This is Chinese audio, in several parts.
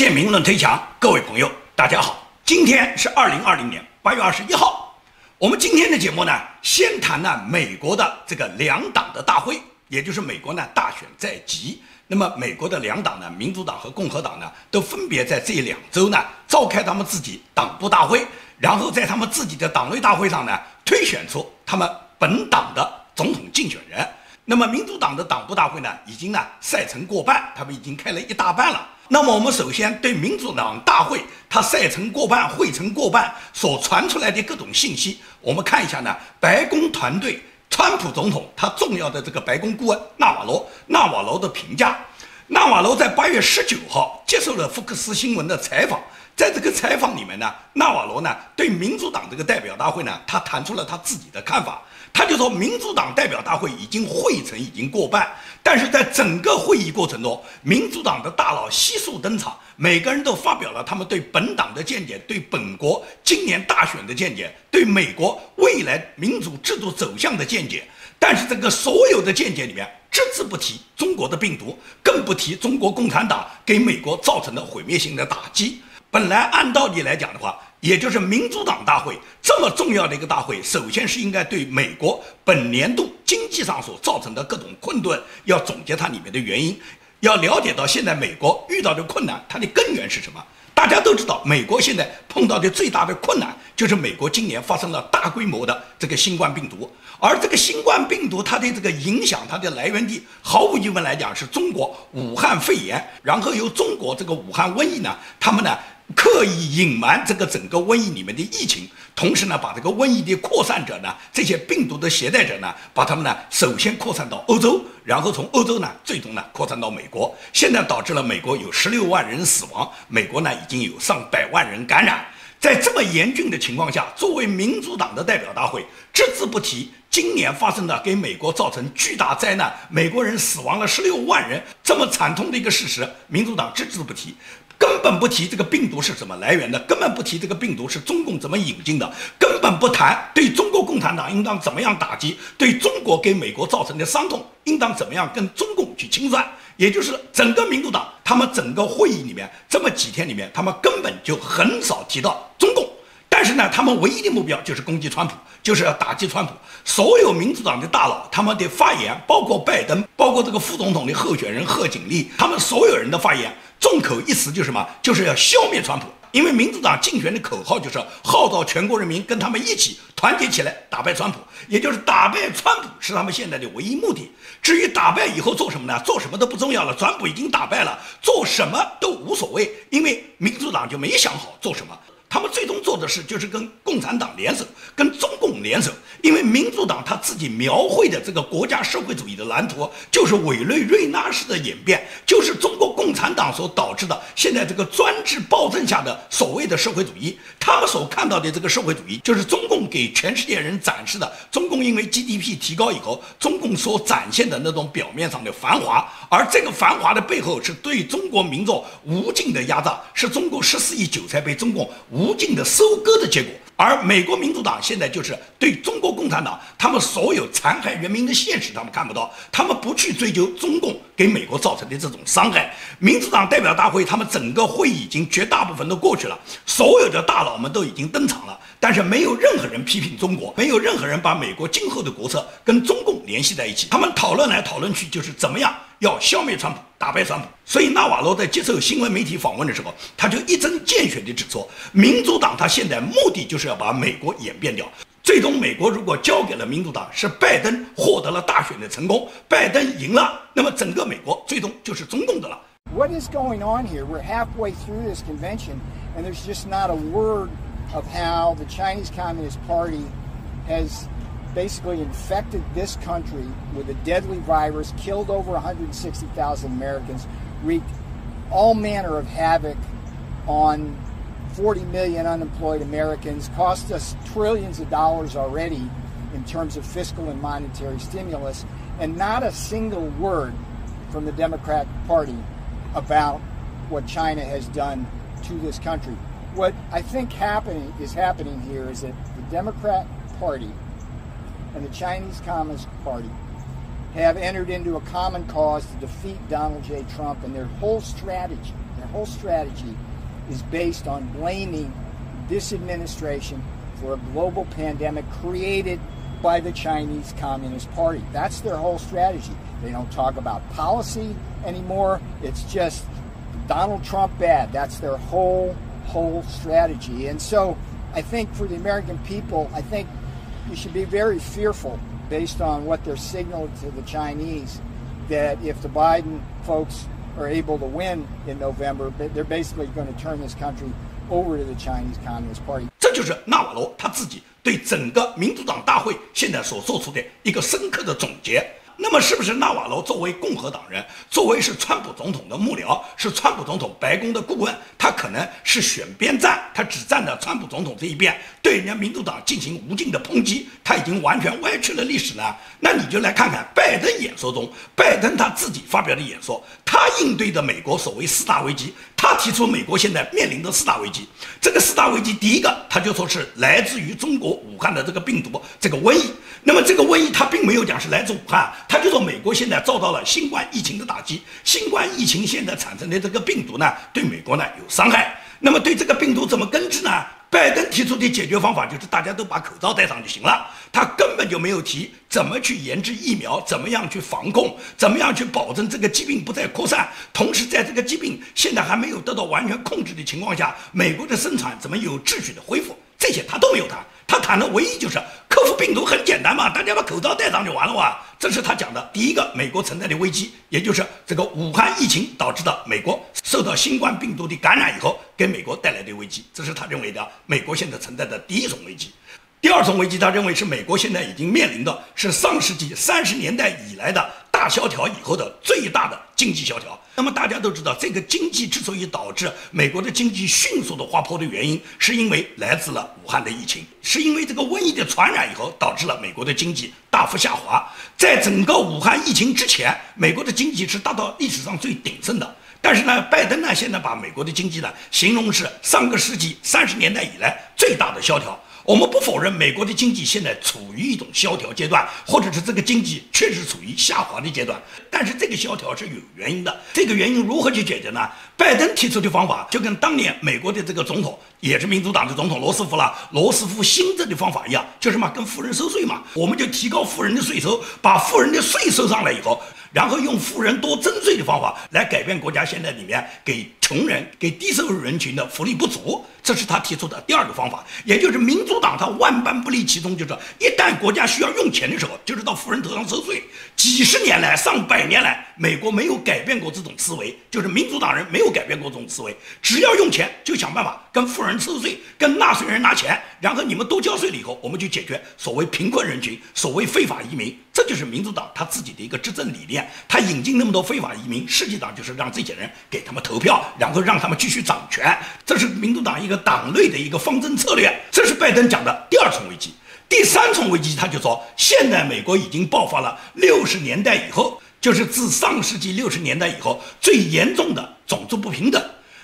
剑明论推墙，各位朋友，大家好，今天是2020年8月21号。我们今天的节目呢，先谈呢美国的这个两党的大会，也就是美国呢大选在即。那么美国的两党呢，民主党和共和党呢，都分别在这2周呢召开他们自己党部大会，然后在他们自己的党内大会上呢推选出他们本党的总统竞选人。那么民主党的党部大会呢，已经呢赛程过半，他们已经开了一大半了。那么我们首先对民主党大会它赛程过半、会程过半所传出来的各种信息，我们看一下呢，白宫团队川普总统他重要的这个白宫顾问纳瓦罗的评价。纳瓦罗在8月19号接受了福克斯新闻的采访，在这个采访里面呢，纳瓦罗呢对民主党这个代表大会呢，他谈出了他自己的看法。他就说，民主党代表大会会程已经过半，但是在整个会议过程中，民主党的大佬悉数登场，每个人都发表了他们对本党的见解，对本国今年大选的见解，对美国未来民主制度走向的见解。但是这个所有的见解里面，只字不提中国的病毒，更不提中国共产党给美国造成的毁灭性的打击。本来按道理来讲的话，也就是民主党大会这么重要的一个大会，首先是应该对美国本年度经济上所造成的各种困顿，要总结它里面的原因，要了解到现在美国遇到的困难，它的根源是什么。大家都知道，美国现在碰到的最大的困难就是美国今年发生了大规模的这个新冠病毒，而这个新冠病毒它的这个影响，它的来源地毫无疑问来讲是中国武汉肺炎，然后由中国这个武汉瘟疫呢，他们呢刻意隐瞒这个整个瘟疫里面的疫情，同时呢，把这个瘟疫的扩散者呢，这些病毒的携带者呢，把他们呢首先扩散到欧洲，然后从欧洲呢，最终呢扩散到美国。现在导致了美国有16万人死亡，美国呢已经有上百万人感染。在这么严峻的情况下，作为民主党的代表大会，只字不提今年发生的给美国造成巨大灾难，美国人死亡了16万人这么惨痛的一个事实，民主党只字不提。根本不提这个病毒是怎么来源的，根本不提这个病毒是中共怎么引进的，根本不谈对中国共产党应当怎么样打击，对中国给美国造成的伤痛应当怎么样跟中共去清算。也就是整个民主党他们整个会议里面这么几天里面，他们根本就很少提到中共。但是呢，他们唯一的目标就是攻击川普，就是要打击川普。所有民主党的大佬他们的发言，包括拜登，包括这个副总统的候选人贺锦丽，他们所有人的发言众口一词就是什么？就是要消灭川普。因为民主党竞选的口号就是号召全国人民跟他们一起团结起来打败川普，也就是打败川普是他们现在的唯一目的。至于打败以后做什么呢？做什么都不重要了，川普已经打败了，做什么都无所谓，因为民主党就没想好做什么。他们最终做的事就是跟共产党联手，跟中共联手，因为民主党他自己描绘的这个国家社会主义的蓝图，就是委内瑞拉式的演变，就是中国共产党所导致的现在这个专制暴政下的所谓的社会主义。他们所看到的这个社会主义，就是中共给全世界人展示的，中共因为 GDP 提高以后，中共所展现的那种表面上的繁华，而这个繁华的背后是对中国民众无尽的压榨，是中国14亿韭菜被中共无尽的收割的结果。而美国民主党现在就是对中国共产党他们所有残害人民的现实他们看不到，他们不去追究中共给美国造成的这种伤害。民主党代表大会他们整个会议已经绝大部分都过去了，所有的大佬们都已经登场了，但是没有任何人批评中国，没有任何人把美国今后的国策跟中共联系在一起。他们讨论来讨论去，就是怎么样要消灭川普，打败川普。所以纳瓦罗在接受新闻媒体访问的时候，他就一针见血地指出，民主党他现在目的就是要把美国演变掉。最终美国如果交给了民主党，是拜登获得了大选的成功，拜登赢了，那么整个美国最终就是中共的了。 What is going on here? We're halfway through this convention, and there's just not a word of how the Chinese Communist Party has basically infected this country with a deadly virus, killed over 160,000 Americans, wreaked all manner of havoc on 40 million unemployed Americans, cost us trillions of dollars already in terms of fiscal and monetary stimulus, and not a single word from the Democrat Party about what China has done to this country. What I think is happening here is that the Democrat Party and the Chinese Communist Party have entered into a common cause to defeat Donald J. Trump, and their whole strategy whole strategy is based on blaming this administration for a global pandemic created by the Chinese Communist Party. That's their whole strategy. They don't talk about policy anymore. It's just Donald Trump bad. That's their whole strategy. And so I think for the American people, I think you should be very fearful based on what they're signaling to the Chinese, that if the Biden folks are able to win in November, they're basically going to turn this country over to the Chinese Communist Party. 这就是纳瓦罗他自己对整个民主党大会现在所做出的一个深刻的总结。那么是不是纳瓦罗作为共和党人，作为是川普总统的幕僚，是川普总统白宫的顾问，他可能是选边站，他只站在川普总统这一边，对人家民主党进行无尽的抨击，他已经完全歪曲了历史呢？那你就来看看拜登演说中，拜登他自己发表的演说，他应对的美国所谓四大危机，他提出美国现在面临的四大危机。这个四大危机，第一个他就说是来自于中国武汉的这个病毒，这个瘟疫。那么这个瘟疫他并没有讲是来自武汉，他就说美国现在遭到了新冠疫情的打击，新冠疫情现在产生的这个病毒呢，对美国呢有伤害。那么对这个病毒怎么根治呢？拜登提出的解决方法就是大家都把口罩戴上就行了，他根本就没有提怎么去研制疫苗，怎么样去防控，怎么样去保证这个疾病不再扩散，同时在这个疾病现在还没有得到完全控制的情况下，美国的生产怎么有秩序的恢复，这些他都没有谈。他谈的唯一就是克服病毒很简单嘛，大家把口罩戴上就完了哇。这是他讲的第一个美国存在的危机，也就是这个武汉疫情导致的美国受到新冠病毒的感染以后给美国带来的危机，这是他认为的美国现在存在的第一种危机。第二种危机，他认为是美国现在已经面临的是上世纪30年代以来的大萧条以后的最大的经济萧条。那么大家都知道，这个经济之所以导致美国的经济迅速的滑坡的原因，是因为来自了武汉的疫情，是因为这个瘟疫的传染以后，导致了美国的经济大幅下滑。在整个武汉疫情之前，美国的经济是达到历史上最鼎盛的。但是呢，拜登呢现在把美国的经济呢形容是上个世纪30年代以来最大的萧条。我们不否认美国的经济现在处于一种萧条阶段，或者是这个经济确实处于下滑的阶段，但是这个萧条是有原因的。这个原因如何去解决呢？拜登提出的方法就跟当年美国的这个总统，也是民主党的总统罗斯福了，罗斯福新政的方法一样，就是嘛，跟富人收税嘛，我们就提高富人的税收，把富人的税收上来以后，然后用富人多征税的方法来改变国家现在里面给穷人、给低收入人群的福利不足，这是他提出的第二个方法。也就是民主党他万般不离其宗，就是一旦国家需要用钱的时候，就是到富人头上收税。几十年来、上百年来，美国没有改变过这种思维，就是民主党人没有改变过这种思维，只要用钱就想办法跟富人收税，跟纳税人拿钱，然后你们都交税了以后，我们就解决所谓贫困人群、所谓非法移民。这就是民主党他自己的一个执政理念。他引进那么多非法移民，实际上就是让这些人给他们投票，然后让他们继续掌权。这是民主党一个党内的一个方针策略。这是拜登讲的第二重危机。第三重危机，他就说现在美国已经爆发了60年代以后，就是自上世纪60年代以后最严重的种族不平等。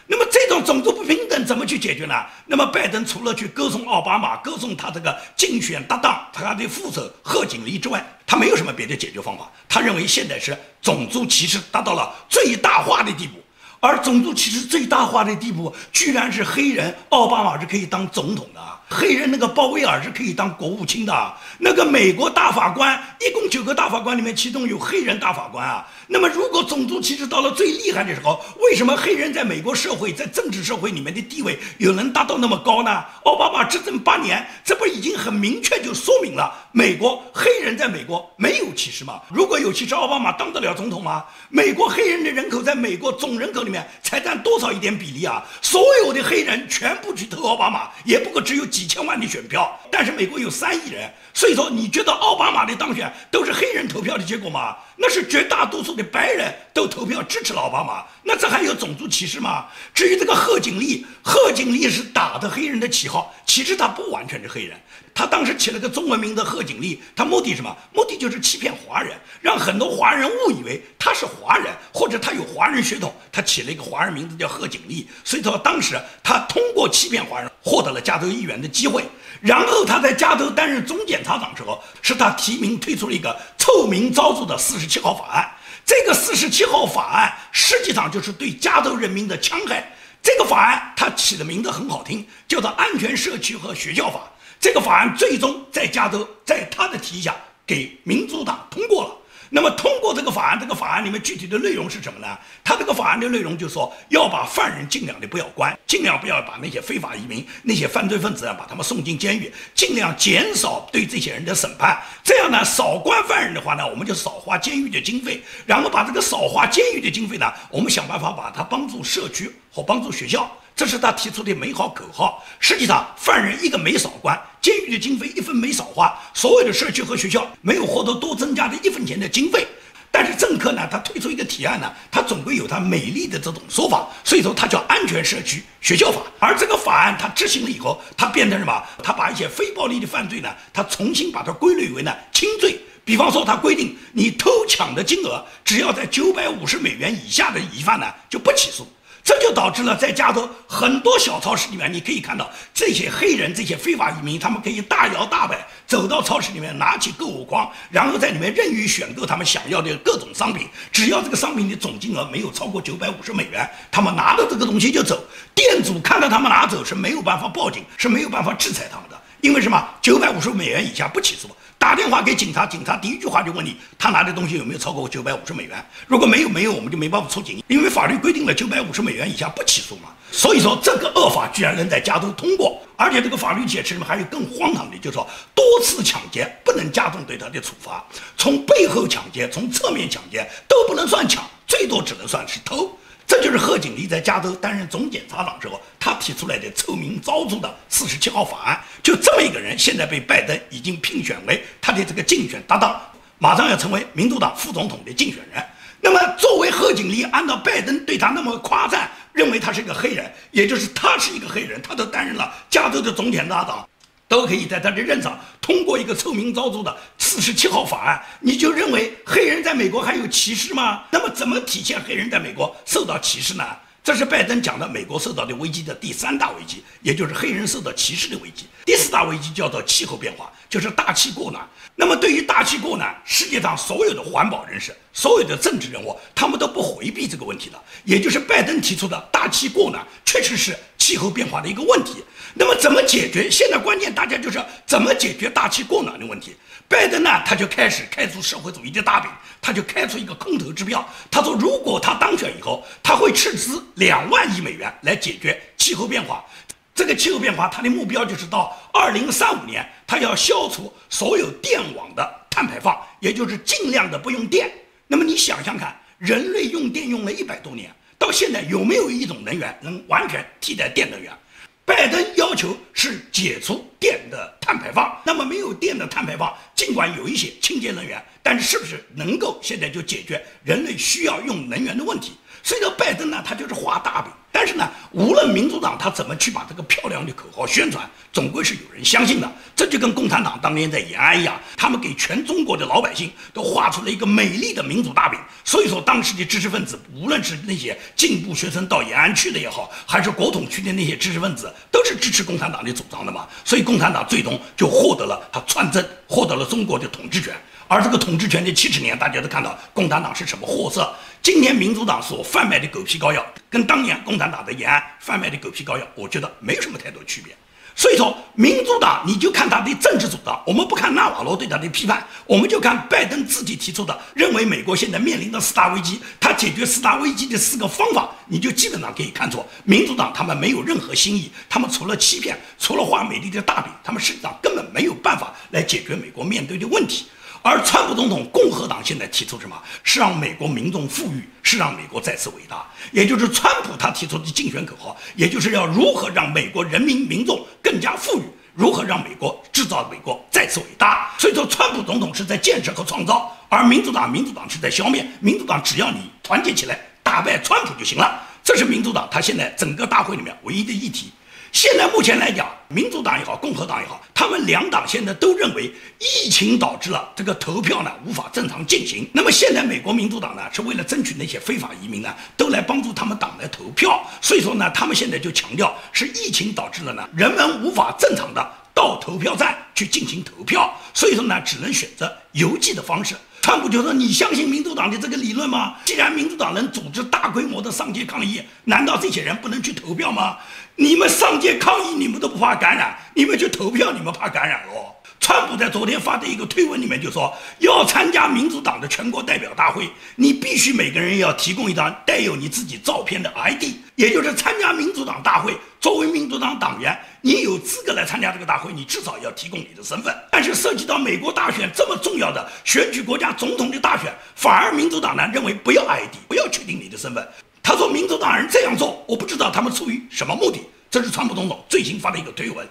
那么这种种族不平等怎么去解决呢？那么拜登除了去歌颂奥巴马、歌颂他这个竞选搭档、他的副手贺锦丽之外，他没有什么别的解决方法。他认为现在是种族歧视达到了最大化的地步，而种族歧视最大化的地步，居然是黑人奥巴马是可以当总统的，黑人那个鲍威尔是可以当国务卿的，那个美国大法官一共9个大法官里面，其中有黑人大法官啊。那么如果种族歧视到了最厉害的时候，为什么黑人在美国社会、在政治社会里面的地位有能达到那么高呢？奥巴马执政8年，这不已经很明确就说明了，美国黑人在美国没有歧视吗？如果有歧视，奥巴马当得了总统吗？美国黑人的人口在美国总人口里面才占多少一点比例啊？所有的黑人全部去投奥巴马，也不过只有几千万的选票，但是美国有3亿人，所以说你觉得奥巴马的当选都是黑人投票的结果吗？那是绝大多数的白人都投票支持了奥巴马，那这还有种族歧视吗？至于这个贺锦丽，贺锦丽是打的黑人的旗号，其实他不完全是黑人，他当时起了个中文名的贺锦丽，他目的是什么？目的就是欺骗华人，让很多华人误以为他是华人，或者他有华人血统，他起了一个华人名字叫贺锦丽。所以说当时他通过欺骗华人获得了加州议员的机会，然后他在加州担任总检察长之后，是他提名推出了一个臭名昭著的47号法案。这个47号法案实际上就是对加州人民的戕害。这个法案它起的名字很好听，叫做《安全社区和学校法》。这个法案最终在加州在他的提议下给民主党通过了。那么通过这个法案，这个法案里面具体的内容是什么呢？它这个法案的内容就是说，要把犯人尽量的不要关，尽量不要把那些非法移民、那些犯罪分子把他们送进监狱，尽量减少对这些人的审判。这样呢，少关犯人的话呢，我们就少花监狱的经费，然后把这个少花监狱的经费呢，我们想办法把它帮助社区或帮助学校。这是他提出的美好口号。实际上，犯人一个没少关，监狱的经费一分没少花，所有的社区和学校没有获得多增加的1分钱的经费。但是政客呢，他推出一个提案呢，他总归有他美丽的这种说法，所以说他叫安全社区学校法。而这个法案他执行了以后，他变成什么？他把一些非暴力的犯罪呢，他重新把它归类为呢轻罪。比方说，他规定你偷抢的金额只要在950美元以下的疑犯呢，就不起诉。这就导致了在加州很多小超市里面，你可以看到这些黑人、这些非法移民，他们可以大摇大摆走到超市里面，拿起购物筐，然后在里面任意选购他们想要的各种商品，只要这个商品的总金额没有超过950美元，他们拿着这个东西就走。店主看到他们拿走是没有办法报警，是没有办法制裁他们的，因为什么？950美元以下不起诉。打电话给警察，警察第一句话就问你，他拿的东西有没有超过950美元？如果没有，我们就没办法出警，因为法律规定了950美元以下不起诉嘛。所以说这个恶法居然能在加州通过，而且这个法律解释里面还有更荒唐的，就是说多次抢劫不能加重对他的处罚，从背后抢劫、从侧面抢劫都不能算抢，最多只能算是偷。这就是贺锦丽在加州担任总检察长时候，他提出来的臭名昭著的47号法案。就这么一个人，现在被拜登已经聘选为他的这个竞选搭档，马上要成为民主党副总统的竞选人。那么，作为贺锦丽，按照拜登对他那么夸赞，认为他是一个黑人，也就是他是一个黑人，他都担任了加州的总检察长，都可以在他的任上通过一个臭名昭著的47号法案，你就认为黑人在美国还有歧视吗？那么怎么体现黑人在美国受到歧视呢？这是拜登讲的美国受到的危机的第3大危机，也就是黑人受到歧视的危机。第4大危机叫做气候变化，就是大气过暖。那么对于大气过暖，世界上所有的环保人士、所有的政治人物，他们都不回避这个问题的。也就是拜登提出的大气过暖，确实是气候变化的一个问题。那么怎么解决？现在关键大家就是怎么解决大气过暖的问题。拜登呢，他就开始开出社会主义的大饼，他就开出一个空头支票。他说，如果他当选以后，他会斥资2万亿美元来解决气候变化。这个气候变化，他的目标就是到2035年，他要消除所有电网的碳排放，也就是尽量的不用电。那么你想想看，人类用电用了100多年，到现在有没有一种能源能完全替代电能源？拜登要求是解除电的碳排放，那么没有电的碳排放，尽管有一些清洁能源，但是不是能够现在就解决人类需要用能源的问题？所以说拜登呢，他就是画大饼。但是呢，无论民主党他怎么去把这个漂亮的口号宣传，总归是有人相信的。这就跟共产党当年在延安一样，他们给全中国的老百姓都画出了一个美丽的民主大饼。所以说，当时的知识分子，无论是那些进步学生到延安去的也好，还是国统区的那些知识分子，都是支持共产党的主张的嘛。所以共产党最终就获得了他篡政，获得了中国的统治权。而这个统治权的70年，大家都看到共产党是什么货色。今年民主党所贩卖的狗皮膏药，跟当年共产党在延安贩卖的狗皮膏药，我觉得没有什么太多区别。所以说，民主党你就看他的政治主张，我们不看纳瓦罗对他的批判，我们就看拜登自己提出的，认为美国现在面临的4大危机，他解决4大危机的4个方法，你就基本上可以看出，民主党他们没有任何新意，他们除了欺骗，除了画美丽的大饼，他们实际上根本没有办法来解决美国面对的问题。而川普总统共和党现在提出什么？是让美国民众富裕，是让美国再次伟大。也就是川普他提出的竞选口号，也就是要如何让美国人民民众更加富裕，如何让美国制造美国再次伟大。所以说，川普总统是在建设和创造，而民主党是在消灭。民主党只要你团结起来，打败川普就行了。这是民主党他现在整个大会里面唯一的议题。现在目前来讲，民主党也好，共和党也好，他们2党现在都认为疫情导致了这个投票呢无法正常进行。那么现在美国民主党呢是为了争取那些非法移民呢都来帮助他们党来投票，所以说呢他们现在就强调是疫情导致了呢人们无法正常的到投票站去进行投票，所以说呢，只能选择邮寄的方式。川普就说：“你相信民主党的这个理论吗？既然民主党人组织大规模的上街抗议，难道这些人不能去投票吗？你们上街抗议，你们都不怕感染，你们去投票，你们怕感染咯？”川普在昨天发的一个推文里面就说，要参加民主党的全国代表大会，你必须每个人要提供一张带有你自己照片的 ID， 也就是参加民主党大会，作为民主党党员，你有资格来参加这个大会，你至少要提供你的身份。但是涉及到美国大选这么重要的选举国家总统的大选，反而民主党呢认为不要 ID， 不要确定你的身份。他说民主党人这样做，我不知道他们出于什么目的。这是川普总统最新发的一个推文。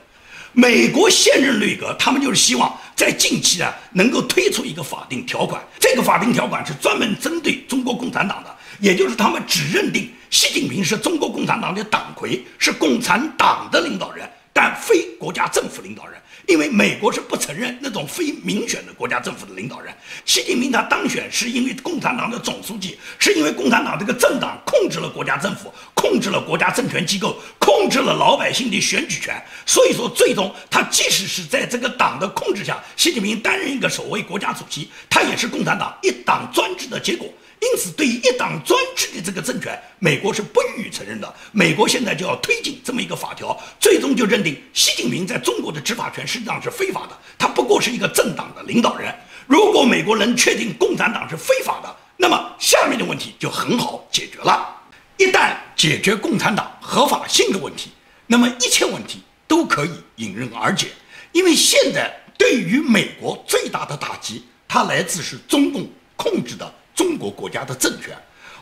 美国现任内阁，他们就是希望在近期啊能够推出一个法定条款，这个法定条款是专门针对中国共产党的，也就是他们只认定习近平是中国共产党的党魁，是共产党的领导人，但非国家政府领导人。因为美国是不承认那种非民选的国家政府的领导人。习近平他当选是因为共产党的总书记，是因为共产党这个政党控制了国家政府，控制了国家政权机构，控制了老百姓的选举权。所以说最终他即使是在这个党的控制下，习近平担任一个首位国家主席，他也是共产党一党专制的结果。因此对于一党专制的这个政权，美国是不予承认的。美国现在就要推进这么一个法条，最终就认定习近平在中国的执法权实际上是非法的，他不过是一个政党的领导人。如果美国能确定共产党是非法的，那么下面的问题就很好解决了。一旦解决共产党合法性的问题，那么一切问题都可以迎刃而解。因为现在对于美国最大的打击，它来自是中共控制的中国国家的政权，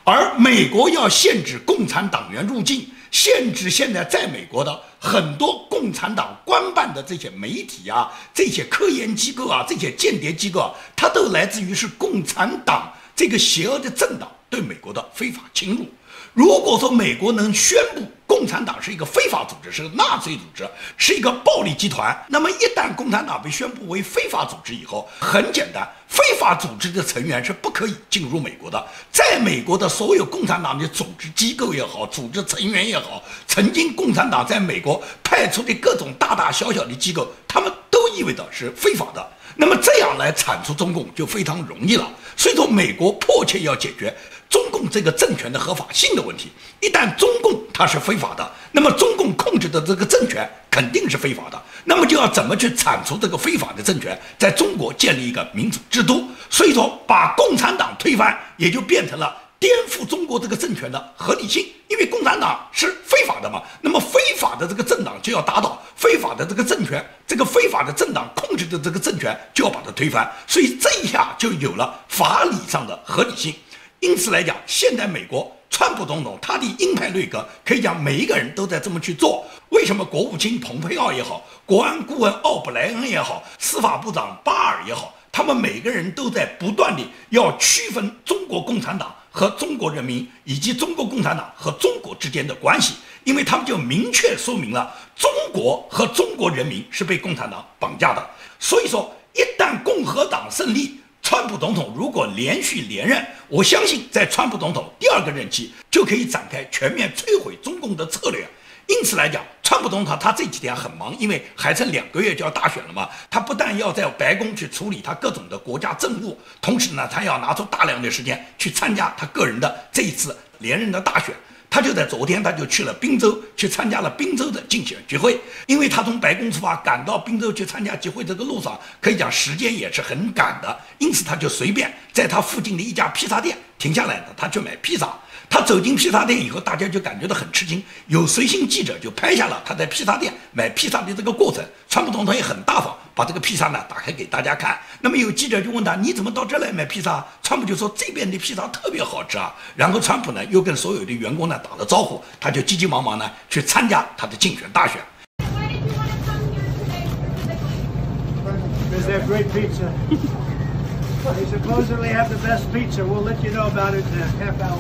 而美国要限制共产党员入境，限制现在在美国的很多共产党官办的这些媒体啊，这些科研机构啊，这些间谍机构啊，它都来自于是共产党这个邪恶的政党对美国的非法侵入。如果说美国能宣布共产党是一个非法组织，是个纳粹组织，是一个暴力集团，那么一旦共产党被宣布为非法组织以后，很简单，非法组织的成员是不可以进入美国的。在美国的所有共产党的组织机构也好，组织成员也好，曾经共产党在美国派出的各种大大小小的机构，他们都意味着是非法的。那么这样来铲除中共就非常容易了。所以说美国迫切要解决中共这个政权的合法性的问题。一旦中共它是非法的，那么中共控制的这个政权肯定是非法的，那么就要怎么去铲除这个非法的政权，在中国建立一个民主制度。所以说把共产党推翻，也就变成了颠覆中国这个政权的合理性。因为共产党是非法的嘛，那么非法的这个政党就要打倒，非法的这个政权，这个非法的政党控制的这个政权就要把它推翻，所以这一下就有了法理上的合理性。因此来讲，现在美国川普总统他的鹰派内阁可以讲每一个人都在这么去做。为什么国务卿蓬佩奥也好，国安顾问奥布莱恩也好，司法部长巴尔也好，他们每个人都在不断地要区分中国共产党和中国人民，以及中国共产党和中国之间的关系。因为他们就明确说明了中国和中国人民是被共产党绑架的。所以说一旦共和党胜利，川普总统如果连续连任，我相信在川普总统第二个任期就可以展开全面摧毁中共的策略。因此来讲，川普总统他这几天很忙，因为还剩2个月就要大选了嘛。他不但要在白宫去处理他各种的国家政务，同时呢，他要拿出大量的时间去参加他个人的这一次连任的大选。他就在昨天，他就去了宾州，去参加了宾州的竞选聚会。因为他从白宫出发，赶到宾州去参加集会，这个路上可以讲时间也是很赶的，因此他就随便在他附近的一家披萨店停下来的，他去买披萨。他走进披萨店以后，大家就感觉到很吃惊，有随行记者就拍下了他在披萨店买披萨的这个过程。川普总统也很大方，把这个披萨呢打开给大家看。那么有记者就问他，你怎么到这来买披萨？川普就说这边的披萨特别好吃啊。然后川普呢又跟所有的员工呢打了招呼，他就急急忙忙呢去参加他的竞选大选。Because they have great pizza. They supposedly have the best pizza. We'll let you know about it in a half hour.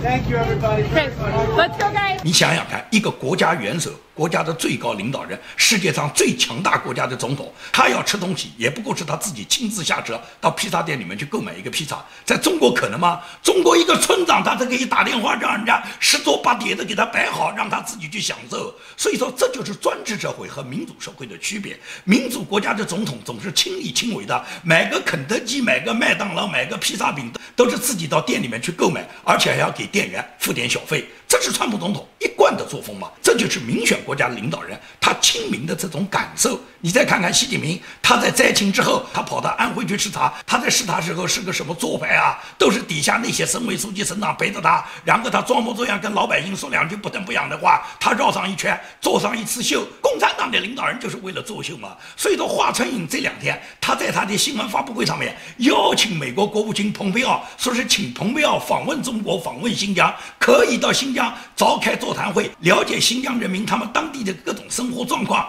Thank you, everybody. Okay, let's go, guys. 你想想看，一个国家元首国家的最高领导人，世界上最强大国家的总统，他要吃东西也不过是他自己亲自下车到披萨店里面去购买一个披萨。在中国可能吗？中国一个村长他都可以打电话让人家10桌8碟的给他摆好，让他自己去享受。所以说这就是专制社会和民主社会的区别。民主国家的总统总是亲力亲为的，买个肯德基、买个麦当劳、买个披萨饼都是自己到店里面去购买，而且还要给店员付点小费。这是川普总统一贯的作风嘛？这就是民选国家的领导人他亲民的这种感受。你再看看习近平，他在灾情之后，他跑到安徽去视察，他在视察时候是个什么做派啊？都是底下那些省委书记、省长陪着他，然后他装模作样跟老百姓说2句不疼不痒的话，他绕上一圈，做上一次秀。共产党的领导人就是为了作秀嘛。所以说，华春莹这2天，他在他的新闻发布会上面邀请美国国务卿蓬佩奥，说是请蓬佩奥访问中国，访问新疆，可以到新疆召开座谈会，了解新疆人民他们当地的各种生活状况。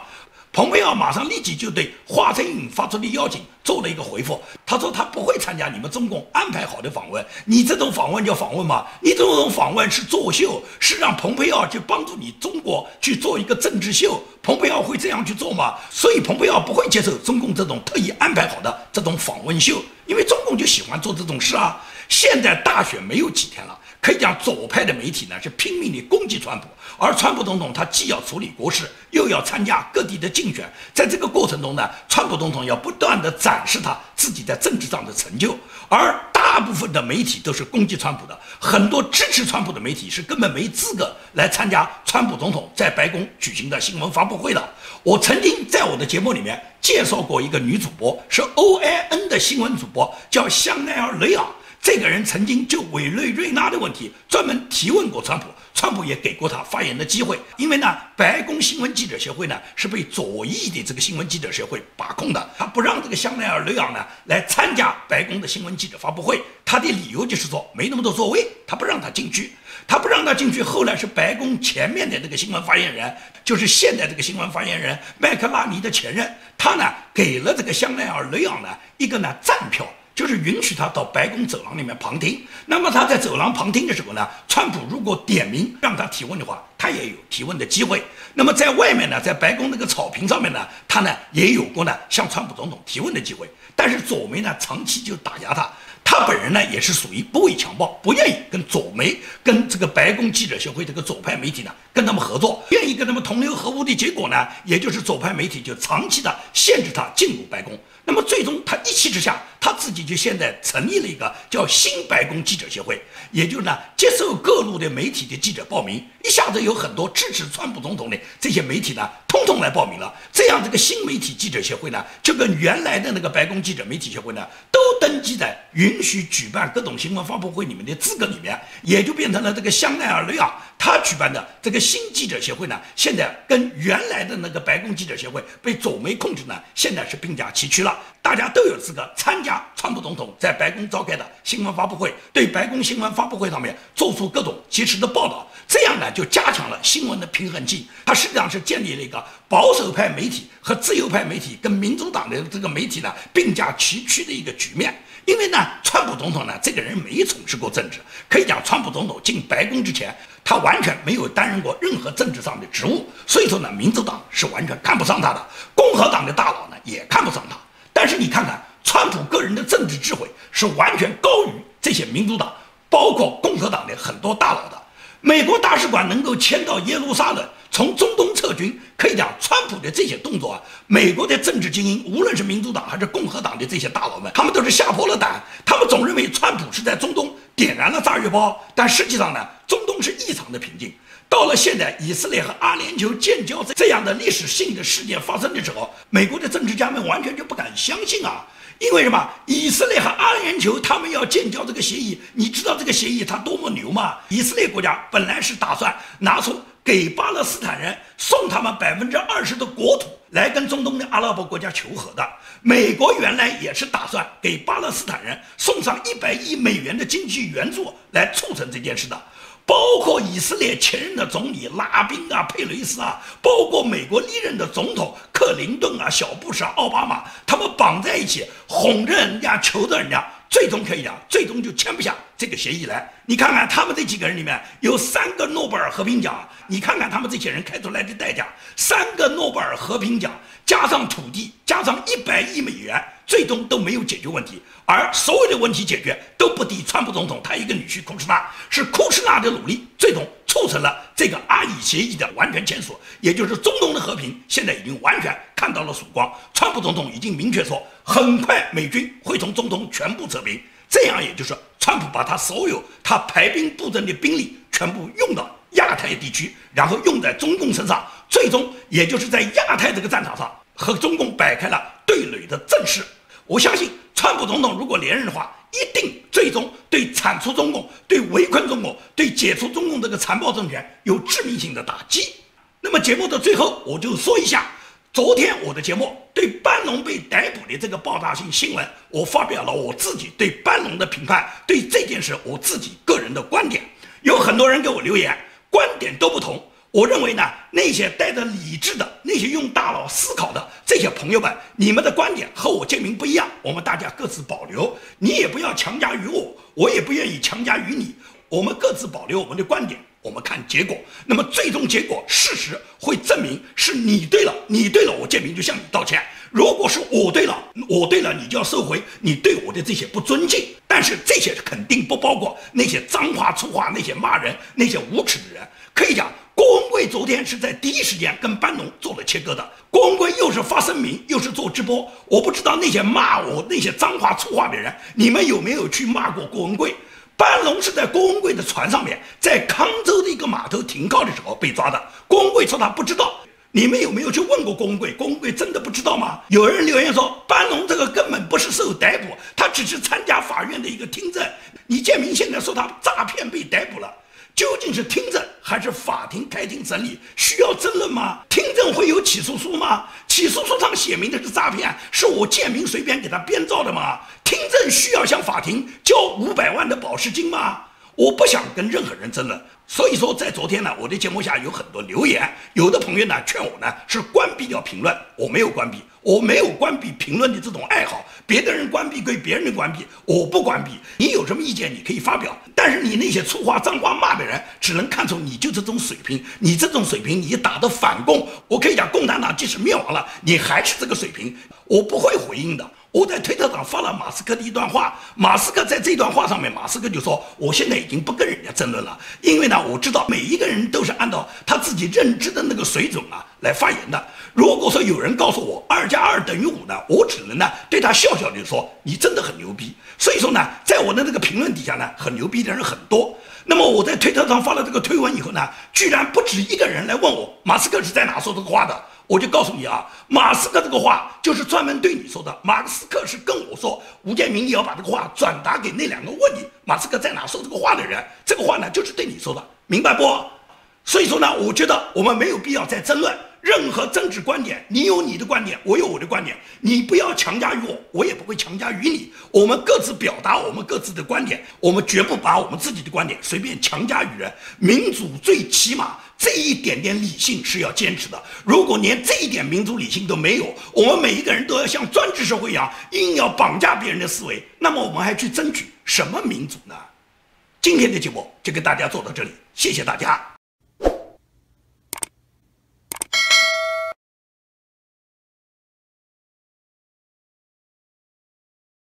蓬佩奥马上立即就对华春莹发出的邀请做了一个回复，他说他不会参加你们中共安排好的访问，你这种访问叫访问吗？你这种访问是作秀，是让蓬佩奥去帮助你中国去做一个政治秀，蓬佩奥会这样去做吗？所以蓬佩奥不会接受中共这种特意安排好的这种访问秀，因为中共就喜欢做这种事啊。现在大选没有几天了，可以讲左派的媒体呢是拼命地攻击川普，而川普总统他既要处理国事，又要参加各地的竞选，在这个过程中呢，川普总统要不断地展示他自己在政治上的成就，而大部分的媒体都是攻击川普的，很多支持川普的媒体是根本没资格来参加川普总统在白宫举行的新闻发布会的。我曾经在我的节目里面介绍过一个女主播，是 OAN 的新闻主播，叫香奈儿·雷昂。这个人曾经就委内瑞拉的问题专门提问过川普，川普也给过他发言的机会。因为呢，白宫新闻记者协会呢是被左翼的这个新闻记者协会把控的，他不让这个香奈儿·雷昂呢来参加白宫的新闻记者发布会，他的理由就是说没那么多座位，他不让他进去。他不让他进去，后来是白宫前面的那个新闻发言人，就是现在这个新闻发言人麦克拉尼的前任，他呢给了这个香奈儿·雷昂呢一个呢站票，就是允许他到白宫走廊里面旁听。那么他在走廊旁听的时候呢，川普如果点名让他提问的话，他也有提问的机会。那么在外面呢，在白宫那个草坪上面呢，他呢也有过呢向川普总统提问的机会。但是左媒呢长期就打压他，他本人呢也是属于不畏强暴，不愿意跟左媒、跟这个白宫记者协会这个左派媒体呢跟他们合作，愿意跟他们同流合污的结果呢，也就是左派媒体就长期的限制他进入白宫。那么最终他一气之下，他自己就现在成立了一个叫新白宫记者协会，也就是呢接受各路的媒体的记者报名，一下子有很多支持川普总统的这些媒体呢通通来报名了。这样这个新媒体记者协会呢就跟原来的那个白宫记者媒体协会呢都登记在允许举办各种新闻发布会里面的资格里面，也就变成了这个香奈儿·雷昂他举办的这个新记者协会呢，现在跟原来的那个白宫记者协会被左媒控制呢，现在是并驾齐驱了。大家都有资格参加川普总统在白宫召开的新闻发布会，对白宫新闻发布会上面做出各种及时的报道，这样呢就加强了新闻的平衡性。它实际上是建立了一个保守派媒体和自由派媒体跟民主党的这个媒体呢并驾齐驱的一个局面。因为呢，川普总统呢这个人没从事过政治，可以讲川普总统进白宫之前，他完全没有担任过任何政治上的职务，所以说呢，民主党是完全看不上他的，共和党的大佬呢也看不上他。但是你看看，川普个人的政治智慧是完全高于这些民主党，包括共和党的很多大佬的。美国大使馆能够迁到耶路撒冷，从中东撤军，可以讲川普的这些动作啊，美国的政治精英，无论是民主党还是共和党的这些大佬们，他们都是吓破了胆。他们总认为川普是在中东点燃了炸药包，但实际上呢，中东是异常的平静。到了现在，以色列和阿联酋建交这样的历史性的事件发生的时候，美国的政治家们完全就不敢相信啊！因为什么？以色列和阿联酋他们要建交这个协议，你知道这个协议它多么牛吗？以色列国家本来是打算拿出给巴勒斯坦人送他们20%的国土来跟中东的阿拉伯国家求和的。美国原来也是打算给巴勒斯坦人送上100亿美元的经济援助来促成这件事的。包括以色列前任的总理拉宾啊、佩雷斯啊，包括美国历任的总统克林顿啊、小布什啊、奥巴马，他们绑在一起，哄着人家、求着人家，最终可以讲，最终就签不下这个协议来。你看看他们这几个人里面有3个诺贝尔和平奖，你看看他们这些人开出来的代价，3个诺贝尔和平奖加上土地加上100亿美元，最终都没有解决问题。而所有的问题解决都不敌川普总统他一个女婿库什纳，是库什纳的努力最终促成了这个阿以协议的完全签署，也就是中东的和平现在已经完全看到了曙光。川普总统已经明确说，很快美军会从中东全部撤兵，这样也就是川普把他所有他排兵布阵的兵力全部用到亚太地区，然后用在中共身上，最终也就是在亚太这个战场上和中共摆开了对垒的阵势。我相信川普总统如果连任的话，一定最终对铲除中共、对围困中共、对解除中共这个残暴政权有致命性的打击。那么节目的最后，我就说一下，昨天我的节目对班农被逮捕的这个爆炸性新闻，我发表了我自己对班农的评判，对这件事我自己个人的观点。有很多人给我留言，观点都不同。我认为呢，那些带着理智的、那些用大脑思考的这些朋友们，你们的观点和我建明不一样，我们大家各自保留。你也不要强加于我，我也不愿意强加于你，我们各自保留我们的观点，我们看结果。那么最终结果，事实会证明是你对了，你对了，我建明就向你道歉。如果是我对了，你就要收回你对我的这些不尊敬。但是这些肯定不包括那些脏话粗话、那些骂人、那些无耻的人。可以讲，郭文贵昨天是在第一时间跟班农做了切割的。郭文贵又是发声明，又是做直播。我不知道那些骂我那些脏话粗话的人，你们有没有去骂过郭文贵？班农是在郭文贵的船上面，在康州的一个码头停靠的时候被抓的。郭文贵说他不知道。你们有没有去问过郭文贵？郭文贵真的不知道吗？有人留言说，班农这个根本不是受逮捕，他只是参加法院的一个听证。你建明现在说他诈骗被逮捕了，究竟是听证还是法庭开庭审理？需要争论吗？听证会有起诉书吗？起诉书上写明的是诈骗，是我建明随便给他编造的吗？听证需要向法庭交500万的保释金吗？我不想跟任何人争论。所以说在昨天呢，我的节目下有很多留言，有的朋友呢劝我呢是关闭掉评论，我没有关闭，我没有关闭评论的这种爱好，别的人关闭归别人的关闭，我不关闭。你有什么意见你可以发表，但是你那些粗话脏话骂的人，只能看出你就这种水平，你这种水平你打的反共，我可以讲共产党即使灭亡了，你还是这个水平，我不会回应的。我在推特上发了马斯克的一段话，马斯克在这段话上面，马斯克就说，我现在已经不跟人家争论了，因为呢，我知道每一个人都是按照他自己认知的那个水准来发言的。如果说有人告诉我2+2等于5呢，我只能呢对他笑笑的说，你真的很牛逼。所以说呢，在我的那个评论底下呢，很牛逼的人很多。那么我在推特上发了这个推文以后呢，居然不止一个人来问我，马斯克是在哪说这个话的？我就告诉你马斯克这个话就是专门对你说的。马斯克是跟我说，吴建明你要把这个话转达给那2个问你马斯克在哪说这个话的人，这个话呢就是对你说的，明白不？所以说呢，我觉得我们没有必要再争论任何政治观点，你有你的观点，我有我的观点，你不要强加于我，我也不会强加于你。我们各自表达我们各自的观点，我们绝不把我们自己的观点随便强加于人。民主最起码这一点点理性是要坚持的。如果连这一点民主理性都没有，我们每一个人都要像专制社会一样，硬要绑架别人的思维，那么我们还去争取什么民主呢？今天的节目就跟大家做到这里，谢谢大家。